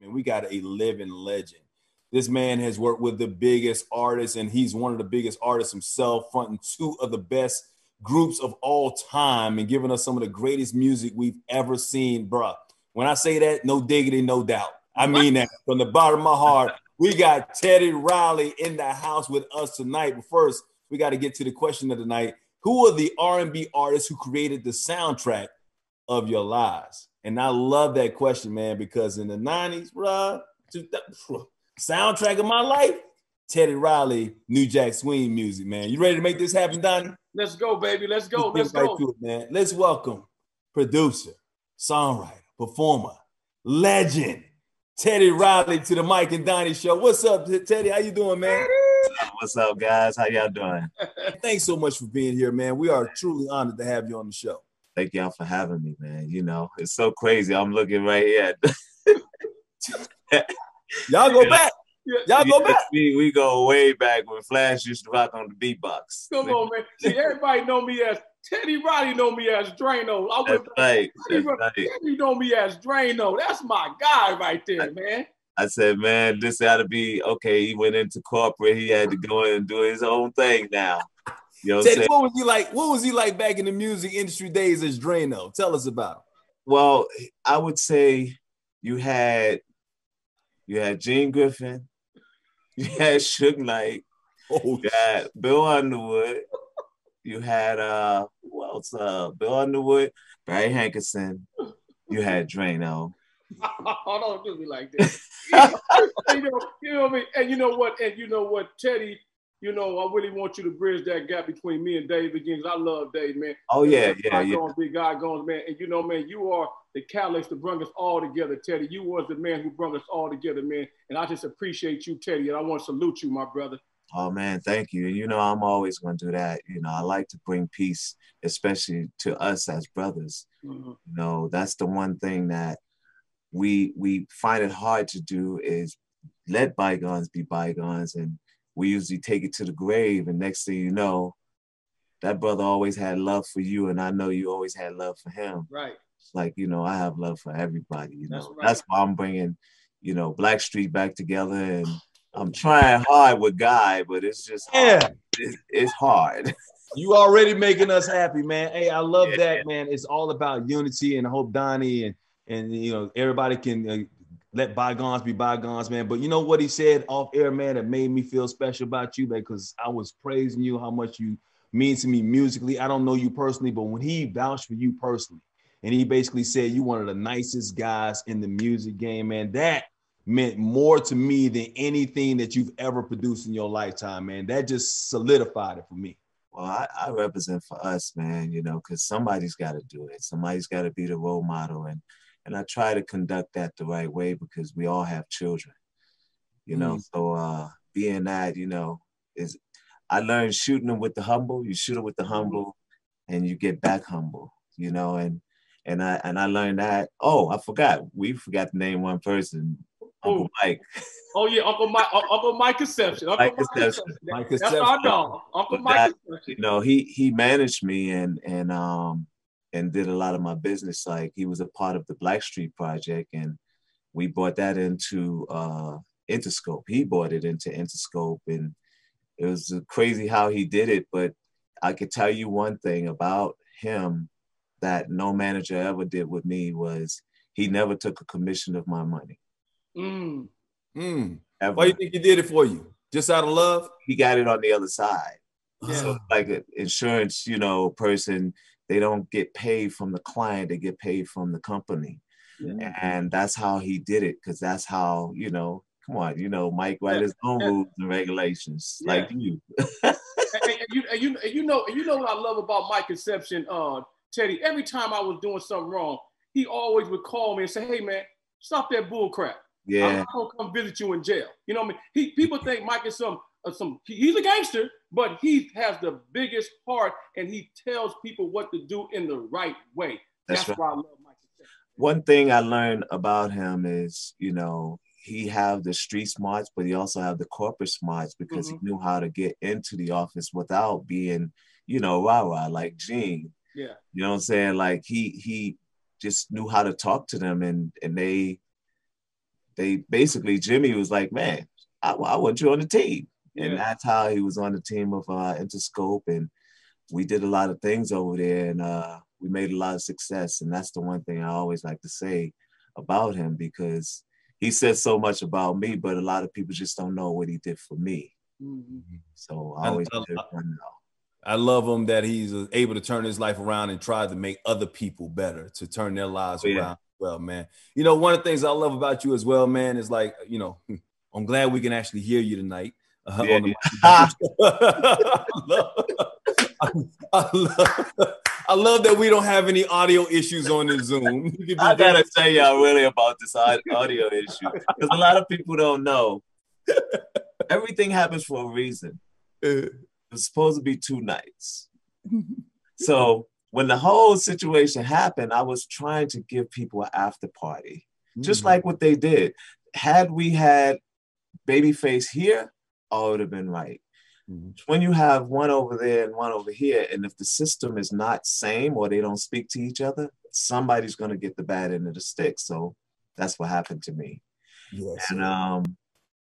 and we got a living legend. This man has worked with the biggest artists, and he's one of the biggest artists himself, fronting two of the best groups of all time and giving us some of the greatest music we've ever seen, bruh. When I say that, no diggity, no doubt. I mean that from the bottom of my heart. We got Teddy Riley in the house with us tonight. But first, we got to get to the question of the night. Who are the R&B artists who created the soundtrack of your lives? And I love that question, man, because in the 90s, bruh, soundtrack of my life, Teddy Riley, New Jack Swing music, man. You ready to make this happen, Donny? Let's go, baby. Let's go. Let's go. Right to it, man. Let's welcome producer, songwriter, performer, legend, Teddy Riley to the Mike and Donny show. What's up, Teddy? How you doing, man? What's up, guys? How y'all doing? Thanks so much for being here, man. We are truly honored to have you on the show. Thank y'all for having me, man. You know, it's so crazy. I'm looking right here. Y'all go back. Y'all go back. We go way back when Flash used to rock on the beatbox. Come on, man. See, everybody know me as Teddy Riley, know me as Drano. That's right. Teddy know me as Drano. That's my guy right there, man. I said, man, this had to be okay. He went into corporate. He had to go in and do his own thing now. You know what Teddy, what was he like? What was he like back in the music industry days as Drano? Tell us about him. Well, I would say you had Gene Griffin, you had Suge Knight, you had Bill Underwood, you had who else? Bill Underwood, Barry Hankerson, you had Drano. Oh, don't do me like that. you know what I mean? And you know what, Teddy, you know, I really want you to bridge that gap between me and Dave again, because I love Dave, man. Oh, yeah. Big guy going, man. And you know, man, you are the catalyst to bring us all together, Teddy. You was the man who brought us all together, man. And I just appreciate you, Teddy, and I want to salute you, my brother. Oh, man, thank you. And, you know, I'm always going to do that. You know, I like to bring peace, especially to us as brothers. Mm-hmm. You know, that's the one thing that we find it hard to do is let bygones be bygones. And we usually take it to the grave. And next thing you know, that brother always had love for you. And I know you always had love for him. Right. It's like, you know, I have love for everybody. You know, that's, right. That's why I'm bringing, you know, Blackstreet back together. And I'm trying hard with Guy, but it's just hard. It's hard. You already making us happy, man. Hey, I love that, man. It's all about unity, and I hope Donny and you know, everybody can let bygones be bygones, man. But you know what he said off air, man, that made me feel special about you, man, because I was praising you, how much you mean to me musically. I don't know you personally, but when he vouched for you personally, and he basically said you one of the nicest guys in the music game, man, that meant more to me than anything that you've ever produced in your lifetime, man. That just solidified it for me. Well, I represent for us, man, you know, because somebody's got to do it. Somebody's got to be the role model. And I try to conduct that the right way because we all have children, you know. So being that, you know, I learned shooting them with the humble. You shoot them with the humble and you get back humble, you know. And I learned that. Oh, I forgot. We forgot to name one person, Uncle Mike. Oh yeah, Uncle Mike Conception. Mike Conception. That's our dog. Uncle Mike Conception. You know, he managed me and did a lot of my business. Like he was a part of the Blackstreet project, and we brought that into Interscope. He brought it into Interscope, and it was crazy how he did it. But I could tell you one thing about him that no manager ever did with me was he never took a commission of my money. Why do you think he did it for you? Just out of love? He got it on the other side. Yeah. So like an insurance, you know, person, they don't get paid from the client, they get paid from the company. Yeah. And that's how he did it, because that's how, you know, come on, you know, Mike write his own rules and regulations, like you. and you know what I love about Mike Conception, Teddy, every time I was doing something wrong, he always would call me and say, hey man, stop that bull crap. Yeah. I'm not gonna come visit you in jail. You know what I mean? People think Mike is he's a gangster, but he has the biggest heart and he tells people what to do in the right way. That's right. Why I love Mike. One thing I learned about him is, you know, he have the street smarts, but he also have the corporate smarts, because he knew how to get into the office without being, you know, rah-rah like Gene. Yeah. You know what I'm saying? Like he just knew how to talk to them, and Jimmy was like, man, I want you on the team. And Yeah. that's how he was on the team of Interscope. And we did a lot of things over there, and we made a lot of success. And that's the one thing I always like to say about him, because he says so much about me, but a lot of people just don't know what he did for me. Mm-hmm. So I always let everyone know. I love him that he's able to turn his life around and try to make other people better, to turn their lives around. Well, man, you know, one of the things I love about you as well, man, is like, you know, I'm glad we can actually hear you tonight on the I love that we don't have any audio issues on the Zoom. I gotta tell y'all really about this audio issue, because a lot of people don't know. Everything happens for a reason. It's supposed to be 2 nights. So when the whole situation happened, I was trying to give people an after party, just like what they did. Had we had Babyface here, all would have been right. When you have one over there and one over here, and if the system is not same or they don't speak to each other, somebody's going to get the bad end of the stick. So that's what happened to me. Yes, and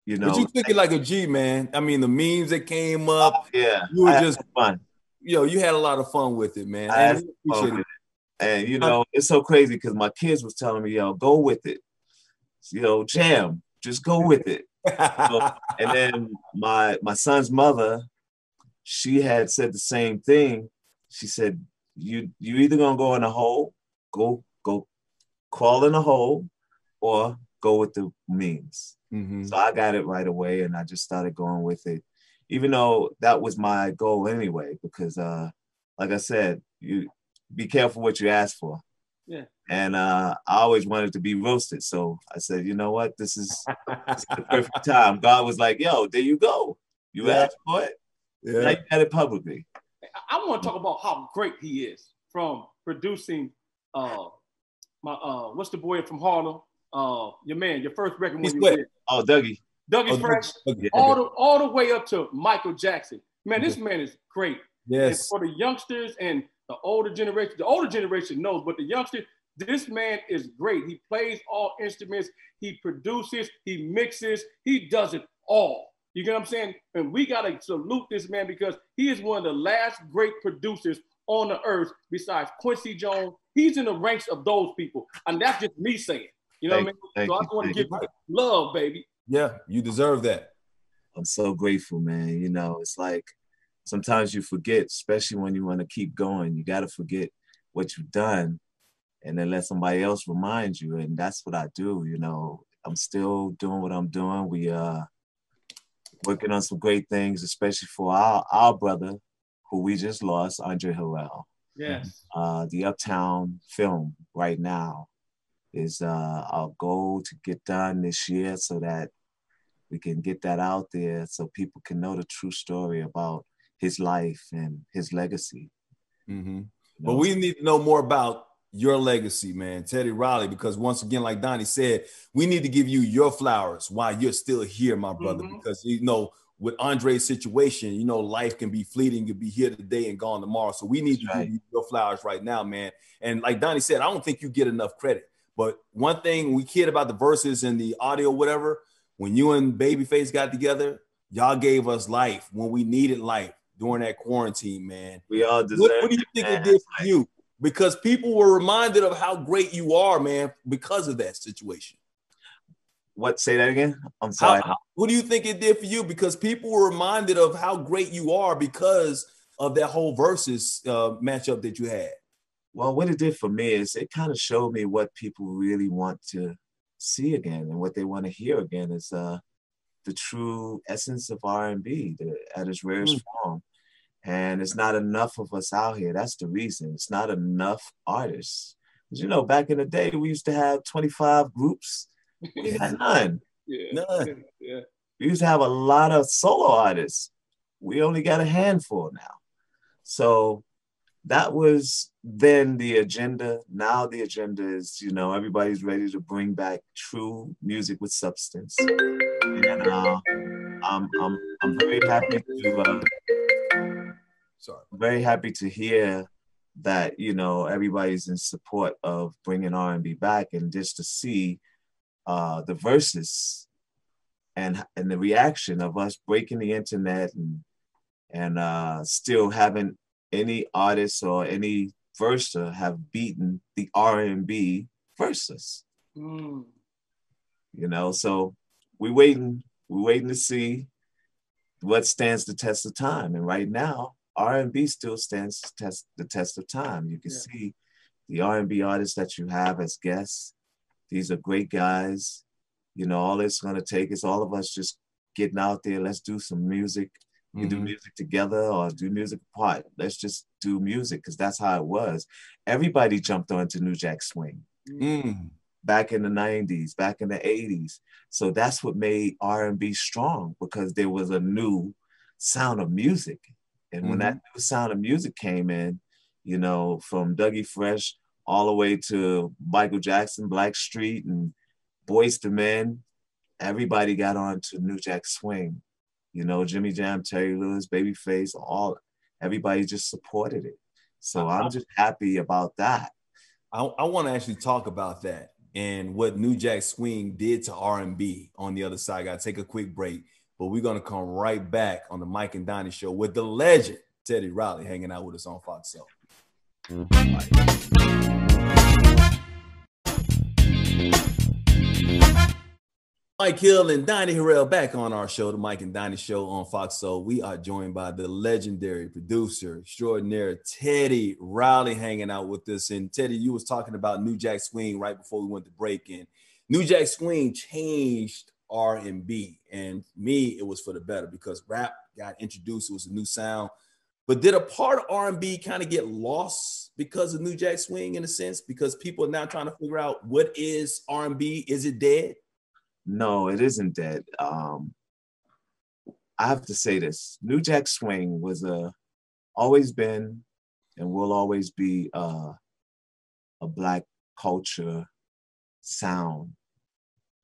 you know, but you took it like a G, man. I mean, the memes that came up, yeah, you were just fun. You know, you had a lot of fun with it, man. And we appreciate it. And you know, it's so crazy because my kids was telling me, yo, go with it. You know, jam, just go with it. And then my son's mother, she had said the same thing. She said, you either gonna go in a hole, go crawl in a hole, or go with the memes. So I got it right away, and I just started going with it, even though that was my goal anyway, because like I said, you be careful what you ask for. Yeah. And I always wanted to be roasted. So I said, you know what? This is the perfect time. God was like, yo, there you go. You asked for it. Yeah. Now you got it publicly. I want to talk about how great he is, from producing what's the boy from Harlem? Your man, your first record when you did. Oh, Dougie. Dougie Fresh. Dougie. All the way up to Michael Jackson. Man, this man is great. Yes. And for the youngsters and the older generation knows, but the youngsters, this man is great. He plays all instruments, he produces, he mixes, he does it all. You get what I'm saying? And we gotta salute this man, because he is one of the last great producers on the earth besides Quincy Jones. He's in the ranks of those people. And that's just me saying. You know what I mean? So I just want to give you love, baby. Yeah, you deserve that. I'm so grateful, man. You know, it's like sometimes you forget, especially when you want to keep going. You got to forget what you've done and then let somebody else remind you. And that's what I do. You know, I'm still doing what I'm doing. We working on some great things, especially for our brother, who we just lost, Andre Harrell. Yes. The Uptown film right now is our goal to get done this year, so that we can get that out there so people can know the true story about his life and his legacy. But we need to know more about your legacy, man, Teddy Riley, because once again, like Donny said, we need to give you your flowers while you're still here, my brother, because, you know, with Andre's situation, you know, life can be fleeting, you'll be here today and gone tomorrow. So we need to give you your flowers right now, man. And like Donny said, I don't think you get enough credit. But one thing we cared about the verses and the audio, whatever, when you and Babyface got together, y'all gave us life when we needed life during that quarantine, man. We all deserve What do you think it did for you? Because people were reminded of how great you are, man, because of that situation. What? Say that again? I'm sorry. What do you think it did for you? Because people were reminded of how great you are because of that whole versus matchup that you had. Well, what it did for me is it kind of showed me what people really want to see again, and what they want to hear again is the true essence of R&B at its rarest form. And it's not enough of us out here. That's the reason. It's not enough artists. Because, you know, back in the day, we used to have 25 groups. We had none. None. Yeah. We used to have a lot of solo artists. We only got a handful now. So that was then the agenda. Now the agenda is, you know, everybody's ready to bring back true music with substance. And I'm very happy to very happy to hear that, you know, everybody's in support of bringing R&B back, and just to see the VERZUZ and the reaction of us breaking the internet and still having any artist or any versa have beaten the R&B VERZUZ. You know, so we're waiting to see what stands the test of time. And right now, R&B still stands the test of time. You can see the R&B artists that you have as guests. These are great guys. You know, all it's going to take is all of us just getting out there. Let's do some music. You do music together or do music apart. Let's just do music, because that's how it was. Everybody jumped onto New Jack Swing back in the 90s, back in the 80s. So that's what made R&B strong, because there was a new sound of music. And when that new sound of music came in, you know, from Dougie Fresh all the way to Michael Jackson, Blackstreet, and Boyz II Men, everybody got on to New Jack Swing. You know, Jimmy Jam, Terry Lewis, Babyface, everybody just supported it. So I'm just happy about that. I want to actually talk about that and what New Jack Swing did to R&B on the other side. I got to take a quick break, but we're going to come right back on the Mike and Donny show with the legend, Teddy Riley, hanging out with us on Fox Soul. Mike Hill and Donny Harrell back on our show, the Mike and Donny show on Fox Soul. We are joined by the legendary producer extraordinaire Teddy Riley hanging out with us. And Teddy, you was talking about New Jack Swing right before we went to break. And New Jack Swing changed R&B. And me, it was for the better, because rap got introduced. It was a new sound. But did a part of R&B kind of get lost because of New Jack Swing in a sense? Because people are now trying to figure out, what is R&B? Is it dead? No, it isn't dead. I have to say this. New Jack Swing was always been and will always be a Black culture sound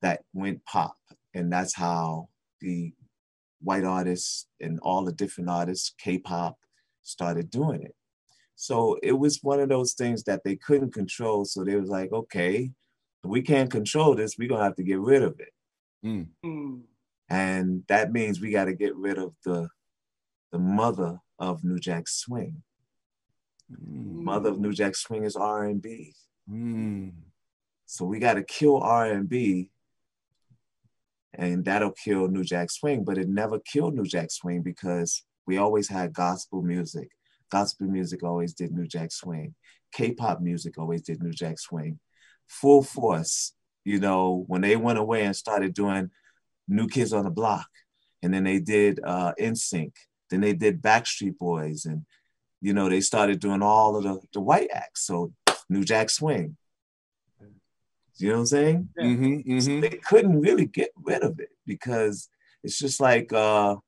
that went pop. And that's how the white artists and all the different artists, K-pop, started doing it. So it was one of those things that they couldn't control. So they was like, okay, we can't control this. We're going to have to get rid of it. And that means we got to get rid of the mother of New Jack Swing. Mother of New Jack Swing is R&B. So we got to kill R&B, and that'll kill New Jack Swing. But it never killed New Jack Swing, because we always had gospel music. Gospel music always did New Jack Swing. K-pop music always did New Jack Swing. Full Force, you know, when they went away and started doing New Kids on the Block, and then they did NSYNC, then they did Backstreet Boys, and, you know, they started doing all of the white acts. So New Jack Swing. You know what I'm saying? So they couldn't really get rid of it, because it's just like, and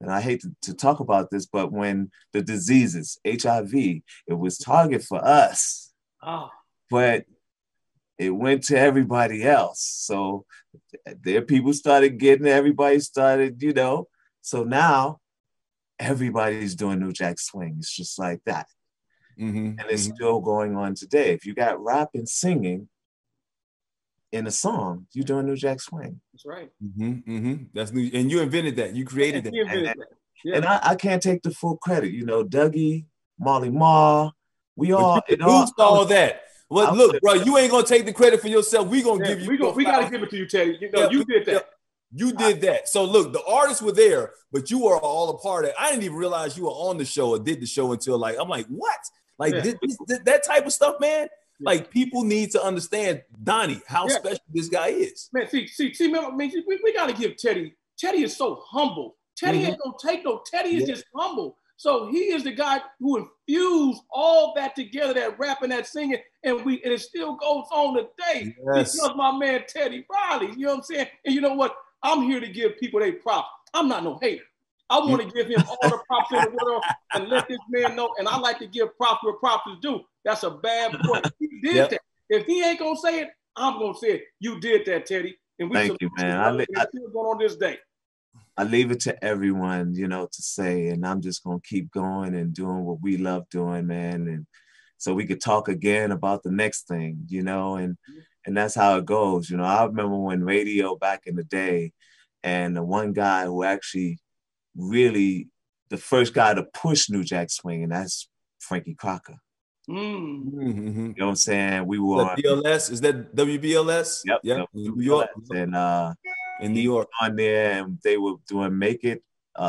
I hate to talk about this, but when the diseases, HIV, it was target for us, but it went to everybody else. So there people started getting it, everybody started, you know. So now everybody's doing New Jack Swing. It's just like that. And it's still going on today. If you got rap and singing in a song, you're doing New Jack Swing. That's right. That's new. And you invented that. You created that. And I can't take the full credit. You know, Dougie, Marley Marl, we all that. Well, look, bro, you ain't gonna take the credit for yourself. We gonna give you. We gotta give it to you, Teddy. You know, you did that. You did that. So look, the artists were there, but you were all a part of it. I didn't even realize you were on the show or did the show until I'm like, what? Like that type of stuff, man. Like, people need to understand, Donny, how special this guy is. Man, see, man, we got to give Teddy. Teddy is so humble. Teddy ain't gonna take no. Teddy is just humble. So he is the guy who infused all that together, that rap and that singing, and it still goes on today. Because my man Teddy Riley, you know what I'm saying? And you know what? I'm here to give people their props. I'm not no hater. I want to give him all the props in the world and let this man know. And I like to give props where props is due. That's a bad boy. He did that. If he ain't gonna say it, I'm gonna say it. You did that, Teddy. And thank you, man. It's still going on this day. I leave it to everyone, you know, to say, and I'm just gonna keep going and doing what we love doing, man. And so we could talk again about the next thing, you know. And And that's how it goes. You know, I remember when radio back in the day, and the one guy who actually really, the first guy to push New Jack Swing, and that's Frankie Crocker. Mm-hmm. You know what I'm saying? We were on BLS. Is that WBLS? Yep. Yep. In New York. And in New York. on there, and they were doing Make It,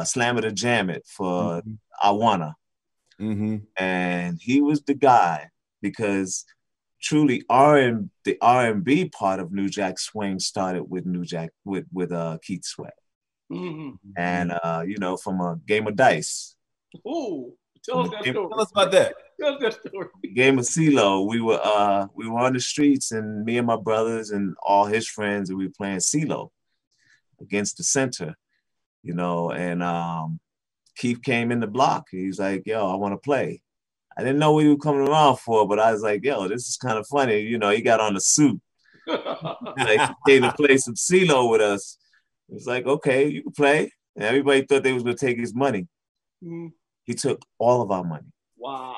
Slam It or Jam It for I Wanna. And he was the guy, because truly the R&B part of New Jack Swing started with Keith Sweat. And you know, from a game of dice. Oh, tell us that story. Tell us about that. Tell us that story. Game of CeeLo. We were on the streets, and me and my brothers and all his friends, and we were playing CeeLo against the center, you know, and Keith came in the block. He's like, yo, I want to play. I didn't know what he was coming around for, but I was like, yo, this is kind of funny. You know, he got on a suit. Like, he came to play some CeeLo with us. It was like, okay, you can play. And everybody thought they was going to take his money. He took all of our money. Wow.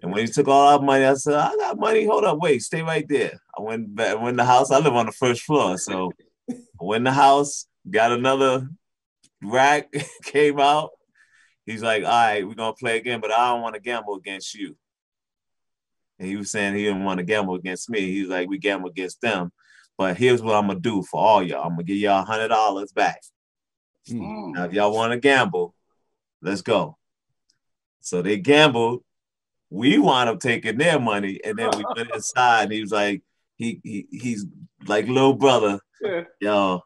And when he took all our money, I said, I got money. Hold up, wait, stay right there. I went in the house. I live on the first floor. So I went in the house, got another rack, came out. He's like, all right, we're going to play again, but I don't want to gamble against you. And he was saying he didn't want to gamble against me. He was like, we gamble against them. But here's what I'm going to do for all y'all. I'm going to give y'all $100 back. Now, if y'all want to gamble, let's go. So they gambled. We wound up taking their money, and then we went inside, and he was like, he's like, little brother, yo,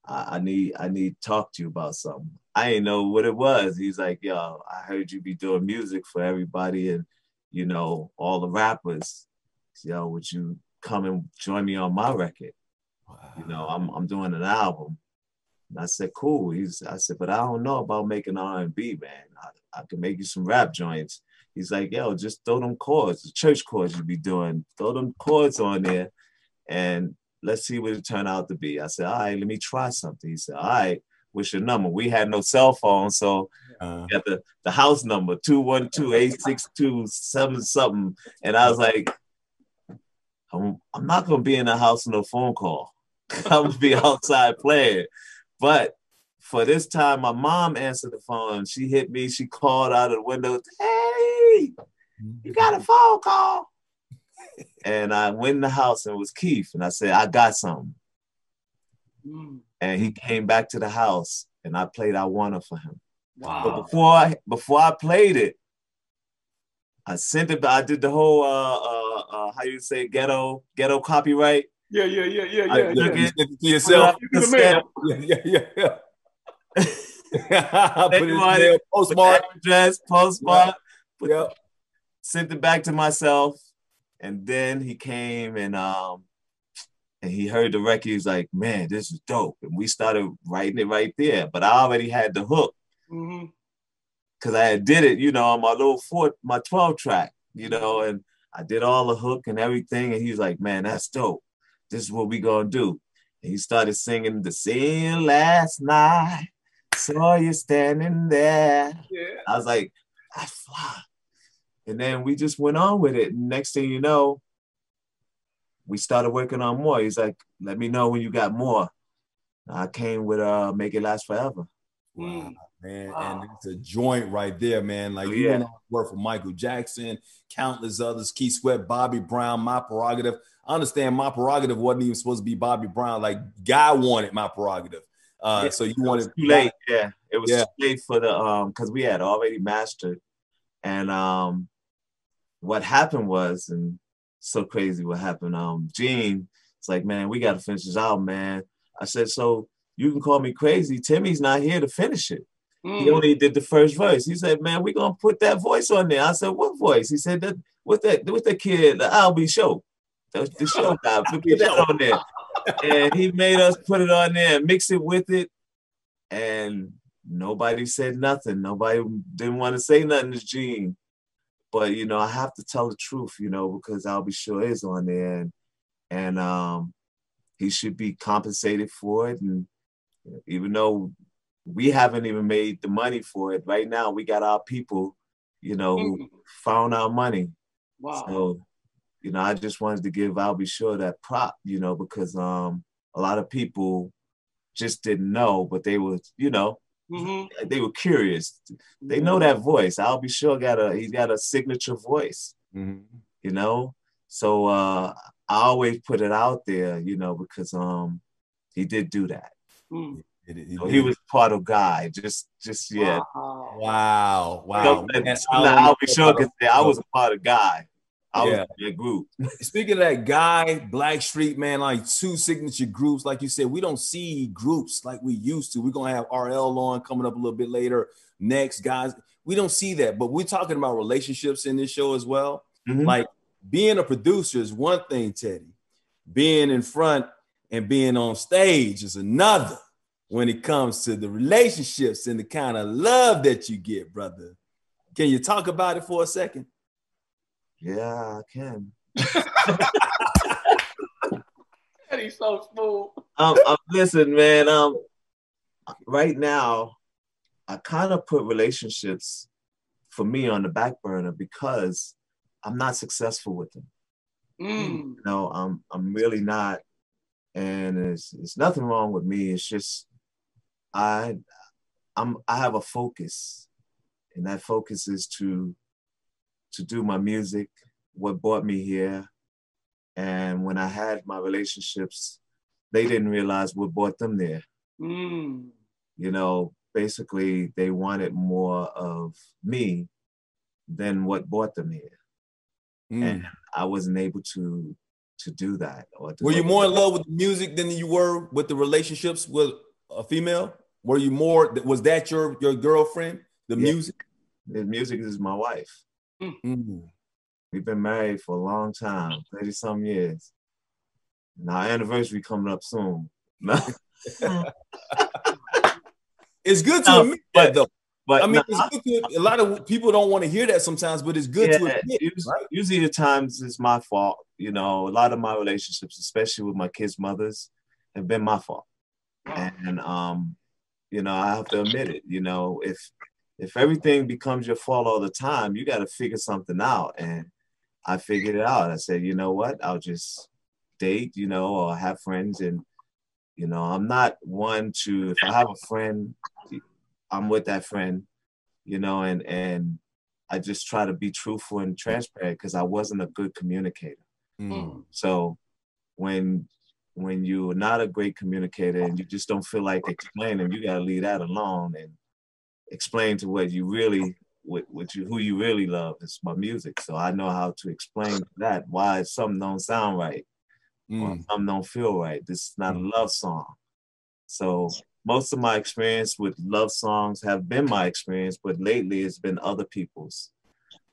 I need to talk to you about something. I didn't know what it was. He's like, yo, I heard you be doing music for everybody and, you know, all the rappers. Yo, would you come and join me on my record? Wow. You know, I'm doing an album. And I said, cool. I said, but I don't know about making R&B, man. I can make you some rap joints. He's like, yo, just throw them chords, the church chords you be doing. Throw them chords on there and let's see what it turned out to be. I said, all right, let me try something. He said, all right, what's your number? We had no cell phone, so got the house number, 212-862-7 something. And I was like, I'm not going to be in the house with no phone call. I'm going to be outside playing. But for this time, my mom answered the phone. She hit me. She called out of the window, hey, you got a phone call? And I went in the house and it was Keith. And I said, I got something. And he came back to the house and I played I Wanna for him. Wow. But before I played it, I sent it, I did the whole, how you say, ghetto copyright. Yeah. You sent it to yourself. Yeah. Put it in there, postmark. Address, postmark. Yeah. Sent it back to myself. And then he came and he heard the record. He was like, man, this is dope. And we started writing it right there. But I already had the hook. Because I had did it, you know, on my 12 track, you know, and I did all the hook and everything. And he was like, man, that's dope. This is what we gonna do. And he started singing the scene last night. Saw you standing there. Yeah. I was like, that's fly. And then we just went on with it. And next thing you know, we started working on more. He's like, let me know when you got more. I came with Make It Last Forever. Wow, man. Wow. And it's a joint right there, man. Like you went on to work for Michael Jackson, countless others, Keith Sweat, Bobby Brown, My Prerogative. I understand My Prerogative wasn't even supposed to be Bobby Brown. Like Guy wanted My Prerogative. So you wanted too late. Yeah. It was too late for the because we had already mastered. And what happened was, and so crazy what happened, Gene, it's like, man, we gotta finish this album, man. I said, so you can call me crazy. Timmy's not here to finish it. He only did the first verse. He said, man, we're gonna put that voice on there. I said, what voice? He said, that with the kid, the Albie show. The show guy, put that on there. And he made us put it on there and mix it with it. And nobody said nothing. Nobody didn't want to say nothing to Gene. But, you know, I have to tell the truth, you know, because Albie Sure is on there. And he should be compensated for it. And even though we haven't even made the money for it, right now we got our people, you know, who found our money. Wow. So you know, I just wanted to give I'll Be Sure that prop, you know, because a lot of people just didn't know, but they were, you know, they were curious. They know that voice. I'll Be Sure he's got a signature voice, you know. So I always put it out there, you know, because he did do that. So he was part of Guy. Just yeah. Wow. I'll Be Sure could say I was a part of Guy. I was in that group. Speaking of that, Guy, Blackstreet, man, like two signature groups. Like you said, we don't see groups like we used to. We're going to have RL on coming up a little bit later. Next, guys, we don't see that. But we're talking about relationships in this show as well. Like being a producer is one thing, Teddy. Being in front and being on stage is another when it comes to the relationships and the kind of love that you get, brother. Can you talk about it for a second? Yeah, I can. He's so smooth. Listen, man. Right now, I kind of put relationships for me on the back burner because I'm not successful with them. You know, I'm really not, and it's nothing wrong with me. It's just I have a focus, and that focus is to do my music, what brought me here. And when I had my relationships, they didn't realize what brought them there. You know, basically they wanted more of me than what brought them here. And I wasn't able to do that. Were you more in love with the music than you were with the relationships with a female? Were you more, was that your girlfriend, the music? The music is my wife. We've been married for a long time, 30-some years. And our anniversary coming up soon. It's good to admit that, though. But I mean, it's good to, a lot of people don't want to hear that sometimes, but it's good to admit. Usually at times it's my fault. You know, a lot of my relationships, especially with my kids' mothers, have been my fault. And you know, I have to admit it. You know, if everything becomes your fault all the time, you got to figure something out. And I figured it out. I said, you know what? I'll just date, you know, or have friends. And, you know, I'm not one to, if I have a friend, I'm with that friend, you know, and I just try to be truthful and transparent because I wasn't a good communicator. So when you're not a great communicator and you just don't feel like explaining, you got to leave that alone and explain to what you really, who you really love is my music. So I know how to explain that, why something don't sound right or something don't feel right. This is not a love song. So most of my experience with love songs have been my experience, but lately it's been other people's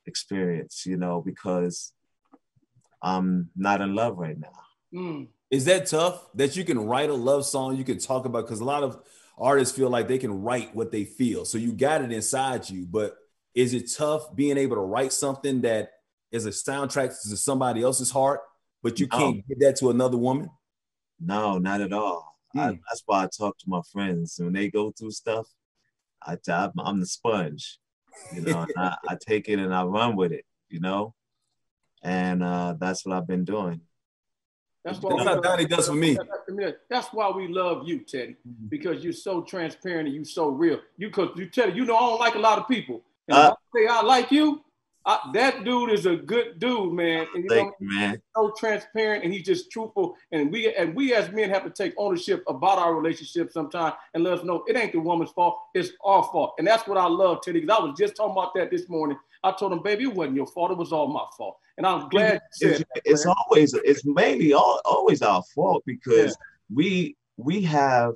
experience, you know, because I'm not in love right now. Is that tough that you can write a love song you can talk about? Because a lot of artists feel like they can write what they feel. So you got it inside you, but is it tough being able to write something that is a soundtrack to somebody else's heart, but you can't give that to another woman? No, not at all. That's why I talk to my friends. When they go through stuff, I'm the sponge, you know, and I take it and I run with it, you know, and that's what I've been doing. That's what Donny does for me. That's why we love you, Teddy, because you're so transparent and you're so real. Teddy, you know, I don't like a lot of people. And if I say I like you, that dude is a good dude, man. And man. He's so transparent and he's just truthful. And we as men have to take ownership about our relationship sometimes and let us know it ain't the woman's fault, it's our fault. And that's what I love, Teddy, because I was just talking about that this morning. I told him, baby, it wasn't your fault, it was all my fault. And I'm glad you said that, it's mainly always our fault because we have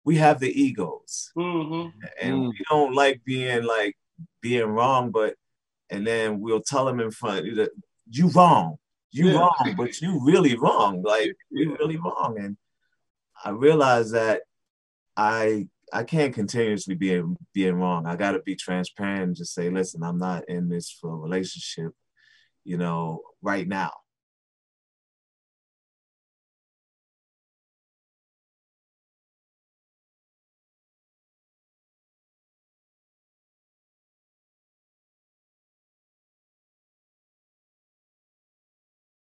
the egos. And we don't like being wrong, and then we'll tell them in front, you wrong, but you really wrong. Like, you really wrong. And I realized that I can't continuously being wrong. I got to be transparent and just say, listen, I'm not in this for a relationship, you know, right now.